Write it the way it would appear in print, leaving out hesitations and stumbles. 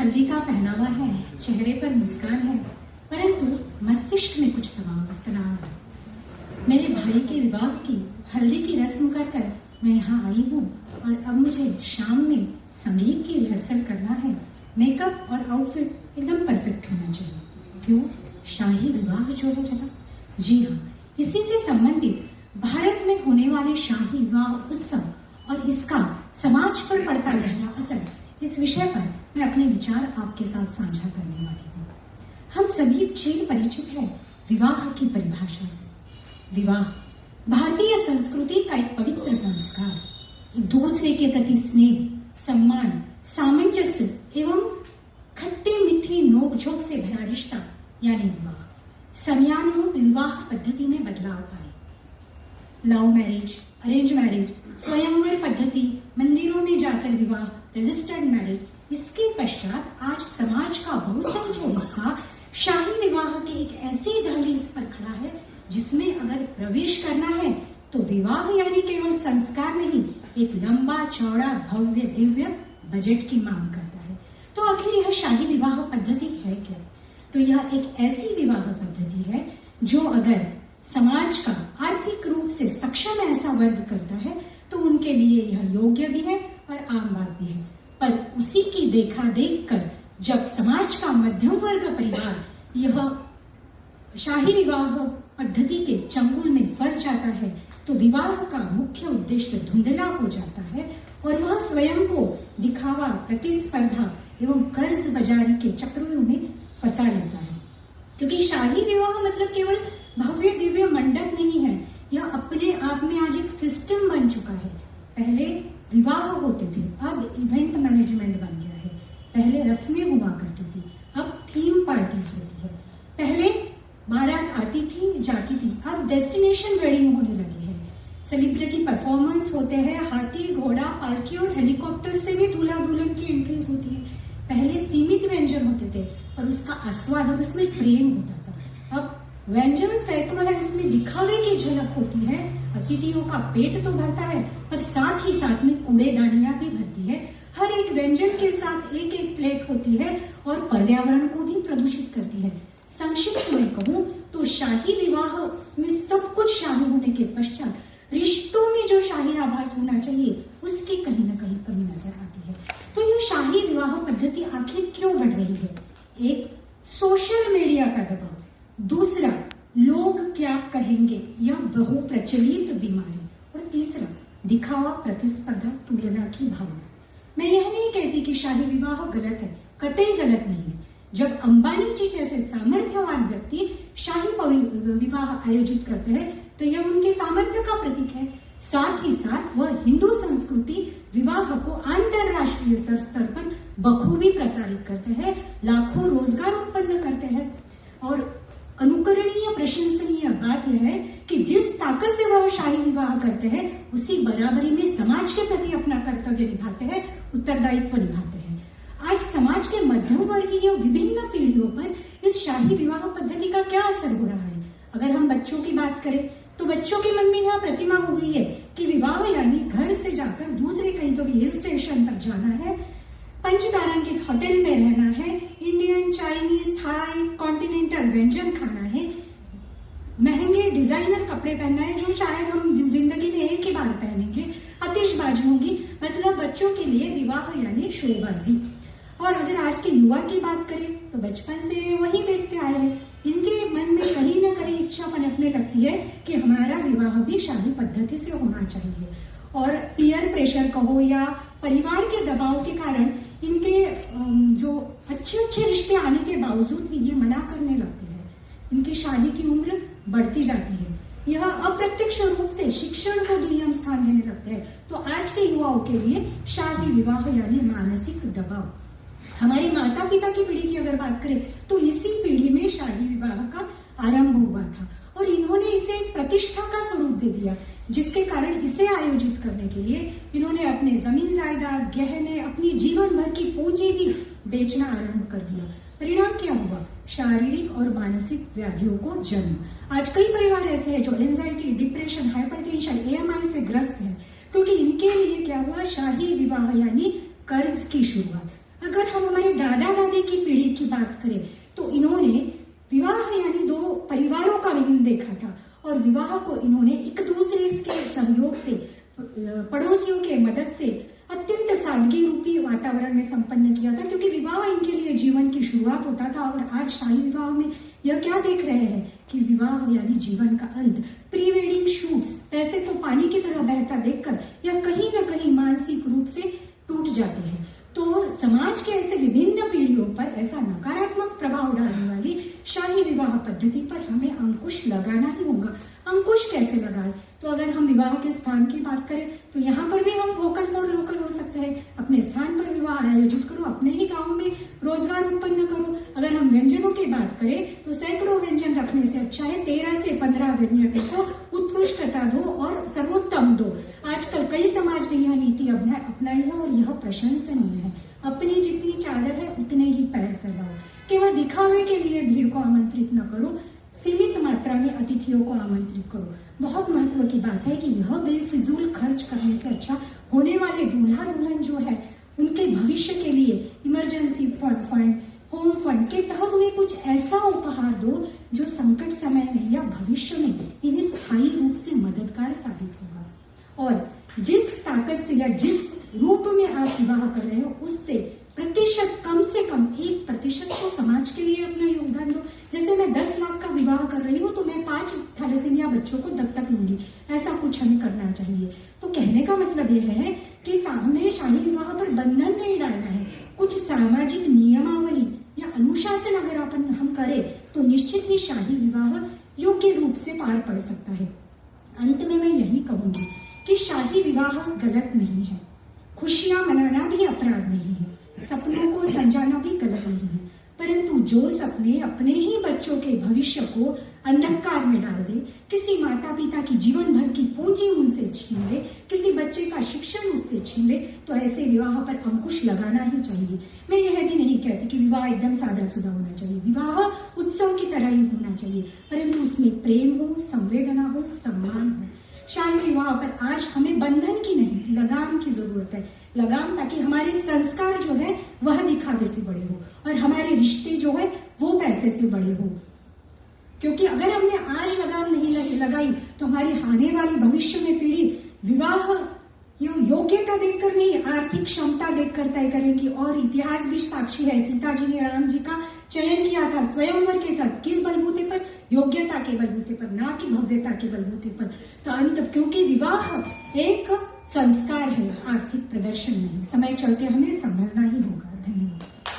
हल्दी का पहनावा है, चेहरे पर मुस्कान है, परंतु मस्तिष्क में कुछ तनाव है। मेरे भाई के विवाह की हल्दी की रस्म कर कर मैं यहाँ आई हूँ और अब मुझे शाम में संगीत की रिहर्सल करना है। मेकअप और आउटफिट एकदम परफेक्ट होना चाहिए। क्यों? शाही विवाह जो है जनाब। जी हाँ, इसी से संबंधित भारत में होने वाले शाही विवाह उत्सव और इसका समाज पर पड़ता गहरा असर, इस विषय पर मैं अपने विचार आपके साथ साझा करने वाली हूँ। हम सभी चिर परिचित हैं विवाह की परिभाषा से। विवाह भारतीय संस्कृति का एक पवित्र संस्कार, एक दूसरे के प्रति स्नेह, सम्मान, सामंजस्य एवं खट्टी मीठी नोकझोंक से भरा रिश्ता यानी विवाह। समयानुरूप विवाह पद्धति में बदलाव आए। लव मैरिज, अरेंज मैरिज, स्वयंवर पद्धति, मंदिरों में जाकर विवाह, रजिस्टर्ड मैरिज, इसके पश्चात आज समाज का बहुसंख्यक हिस्सा शाही विवाह की एक ऐसी दहलीज पर खड़ा है जिसमें अगर प्रवेश करना है तो विवाह यानी केवल संस्कार नहीं, एक लंबा चौड़ा भव्य दिव्य बजट की मांग करता है। तो आखिर यह शाही विवाह पद्धति है क्या? तो यह एक ऐसी विवाह पद्धति है जो अगर समाज का आर्थिक रूप से सक्षम ऐसा वर्ग करता है तो उनके लिए यह योग्य भी है और आम बात भी है। पर उसी की देखा देख कर जब समाज का मध्यम वर्ग परिवार यह शाही विवाह पद्धति के चंगुल में फंस जाता है तो विवाह का मुख्य उद्देश्य धुंधला हो जाता है और वह स्वयं को दिखावा, प्रतिस्पर्धा एवं कर्ज बाजारी के चक्रों में फंसा लेता है। क्योंकि शाही विवाह मतलब केवल भव्य दिव्य मंडप नहीं है, यह अपने आप में आज एक सिस्टम बन चुका है। पहले विवाह होते थे, अब इवेंट मैनेजमेंट बन गया है। पहले रस्में हुआ करती थी, अब थीम पार्टीज होती है। पहले बारात आती थी, जाती थी, अब डेस्टिनेशन वेडिंग होने लगी है। सेलिब्रिटी परफॉर्मेंस होते हैं, हाथी, घोड़ा, पालकी और हेलीकॉप्टर से भी दूल्हा दुल्हन की एंट्रीज होती है। पहले सीमित व्यंजन होते थे और उसका आस्वाद और उसमें प्रेम होता था। अब व्यंजन सैकड़ों है, उसमें दिखावे की झलक होती है। अतिथियों का पेट तो भरता है पर साथ ही साथ में कूड़ेदानियां भी भरती है। हर एक व्यंजन के साथ एक एक प्लेट होती है और पर्यावरण को भी प्रदूषित करती है। संक्षिप्त में कहूं तो शाही विवाह में सब कुछ शाही होने के पश्चात रिश्तों में जो शाही आभास होना चाहिए उसकी कहीं ना कहीं कमी नजर आती है। तो यह शाही विवाह पद्धति आखिर क्यों बढ़ रही है? एक, सोशल मीडिया का दबाव। दूसरा, लोग क्या कहेंगे, यह बहुप्रचलित बीमारी। और तीसरा, दिखावा, प्रतिस्पर्धा, तुलना की भावना। मैं यह नहीं कहती कि शाही विवाह गलत है, कतई गलत नहीं है। जब अंबानी जी जैसे सामर्थ्यवान व्यक्ति शाही विवाह आयोजित करते हैं तो यह उनके सामर्थ्य का प्रतीक है। साथ ही साथ वह हिंदू संस्कृति विवाह को अंतरराष्ट्रीय स्तर पर बखूबी प्रसारित करते हैं, लाखों रोजगार उत्पन्न करते हैं। और अनुकरणीय प्रशंसनीय बात यह है कि जिस ताकत से वह शाही विवाह करते हैं उसी बराबरी में समाज के प्रति अपना कर्तव्य निभाते हैं, उत्तरदायित्व निभाते हैं। आज समाज के मध्यम वर्गीय विभिन्न पीढ़ियों पर इस शाही विवाह पद्धति का क्या असर हो रहा है? अगर हम बच्चों की बात करें तो बच्चों के मन में यह प्रतिमा हो गई है कि विवाह यानी घर से जाकर दूसरे कहीं तो भी हिल स्टेशन तक जाना है, पंचतारांकित होटल में रहना है, इंडियन, चाइनीज, थाई, कॉन्टिनेंटल व्यंजन खाना है, महंगे डिजाइनर कपड़े पहनना है जो शायद हम जिंदगी में एक ही बार पहनेंगे, आतिशबाजी होगी। मतलब बच्चों के लिए विवाह यानी शोबाजी। और अगर आज के युवा की बात करें तो बचपन से वही देखते आए हैं, इनके मन में कहीं ना कहीं इच्छा पनपने लगती है कि हमारा विवाह भी शाही पद्धति से होना चाहिए। और पीयर प्रेशर कहो या परिवार के दबाव के कारण इनके जो अच्छे अच्छे रिश्ते आने के बावजूद भी ये मना करने लगते हैं। इनकी शादी की उम्र बढ़ती जाती है। यह अप्रत्यक्ष रूप से शिक्षण को दुर्गम स्थान देने लगते हैं। तो आज के युवाओं के लिए शादी विवाह यानी मानसिक दबाव। हमारे माता पिता की पीढ़ी की अगर बात करें तो इसी पीढ़ी में शादी विवाह का आरंभ हुआ था और इन्होंने इसे एक प्रतिष्ठा का स्वरूप दे दिया, जिसके कारण इसे आयोजित करने के लिए इन्होंने अपने जमीन जायदाद, गहने, अपनी जीवन भर की पूंजी भी बेचना आरंभ कर दिया। परिणाम क्या हुआ? शारीरिक और मानसिक व्याधियों को जन्म। आज कई परिवार ऐसे हैं जो एंजाइटी, डिप्रेशन, हाइपरटेंशन, EMI से ग्रस्त हैं, क्योंकि इनके लिए क्या हुआ? शाही विवाह यानी कर्ज की शुरुआत। अगर हम हमारे दादा बात करें तो इन्होंने विवाह यानी दो परिवारों का मिलन देखा था और विवाह को इन्होंने एक दूसरे के सहयोग से, पड़ोसियों के मदद से अत्यंत सादगी रूपी वातावरण में संपन्न किया था, क्योंकि विवाह इनके लिए जीवन की शुरुआत होता था। और आज शाही विवाह में यह क्या देख रहे हैं कि विवाह यानी जीवन का अंत। प्री वेडिंग शूट्स पैसे को पानी की तरह बहता देखकर यह कहीं न कहीं मानसिक रूप से टूट जाते हैं। तो समाज के ऐसे विभिन्न पीढ़ियों पर ऐसा नकारात्मक प्रभाव डालने वाली शाही विवाह पद्धति पर हमें अंकुश लगाना ही होगा। अंकुश कैसे लगाए? तो अगर हम विवाह के स्थान की बात करें तो यहाँ पर भी हम वोकल फॉर लोकल हो सकते हैं। अपने स्थान पर विवाह आयोजित करो, अपने ही गांव में रोजगार उत्पन्न करो। अगर हम व्यंजनों की बात करें तो सैकड़ों व्यंजन रखने से अच्छा है 13 से 15 व्यंजनों को उत्कृष्टता दो और सर्वोत्तम दो। आजकल कई समाज ने यह नीति अपनाई है और यह प्रशंसनीय है। अपनी जितनी चादर है उतने ही पैर फैलाओ। केवल दिखावे के लिए भीड़ को आमंत्रित न करो, सीमित मात्रा में अतिथियों को आमंत्रित करो। बहुत महत्व की बात है कि यह बेफिजूल खर्च करने से अच्छा होने वाले दूल्हा दुल्हन जो है उनके भविष्य के लिए इमरजेंसी फंड, होम फंड के तहत उन्हें कुछ ऐसा उपहार दो जो संकट समय में या भविष्य में इन्हें स्थायी रूप से मददगार साबित होगा। और जिस ताकत से या जिस रूप में आप विवाह कर रहे हो उससे प्रतिशत कम से कम 1% को समाज के लिए अपना योगदान दो। जैसे मैं 10 लाख का विवाह कर रही हूँ तो मैं 5 थैलेसीमिया बच्चों को दत्तक लूंगी, ऐसा कुछ हमें करना चाहिए। तो कहने का मतलब यह है कि हमें शाही विवाह पर बंधन नहीं डालना है। कुछ सामाजिक नियमावली या अनुशासन अगर हम करें तो निश्चित ही शाही विवाह योग्य रूप से पार पड़ सकता है। अंत में मैं यही कहूंगी कि शाही विवाह गलत नहीं है, खुशियां मनाना भी अपराध नहीं है, सपनों को संजाना भी गलत नहीं है। परंतु जो सपने अपने ही बच्चों के भविष्य को अंधकार में डाल दे, किसी माता पिता की जीवन भर की पूंजी उनसे छीन ले, किसी बच्चे का शिक्षण उससे छीन ले, तो ऐसे विवाह पर अंकुश लगाना ही चाहिए। मैं यह भी नहीं कहती कि विवाह एकदम सादा सुदा होना चाहिए। विवाह उत्सव की तरह ही होना चाहिए, परंतु उसमें प्रेम हो, संवेदना हो, सम्मान हो। शाही विवाह पर आज हमें बंधन की नहीं, लगाम की जरूरत है। लगाम ताकि हमारे संस्कार जो है वह दिखावे से बड़े हो और हमारे रिश्ते जो है वो पैसे से बड़े हो। क्योंकि अगर हमने आज लगाम नहीं लगाई तो हमारी आने वाली भविष्य में पीढ़ी विवाह योग्यता देखकर नहीं, आर्थिक क्षमता देखकर तय करेंगी। और इतिहास भी साक्षी है, सीता जी ने राम जी का चयन किया था स्वयंवर के तहत, किस बलबूते पर? योग्यता के बलबूते पर, ना कि भव्यता के बलबूते पर। तो अंत, क्योंकि विवाह एक संस्कार है, आर्थिक प्रदर्शन नहीं। समय चलते हमें संभलना ही होगा। धन्यवाद।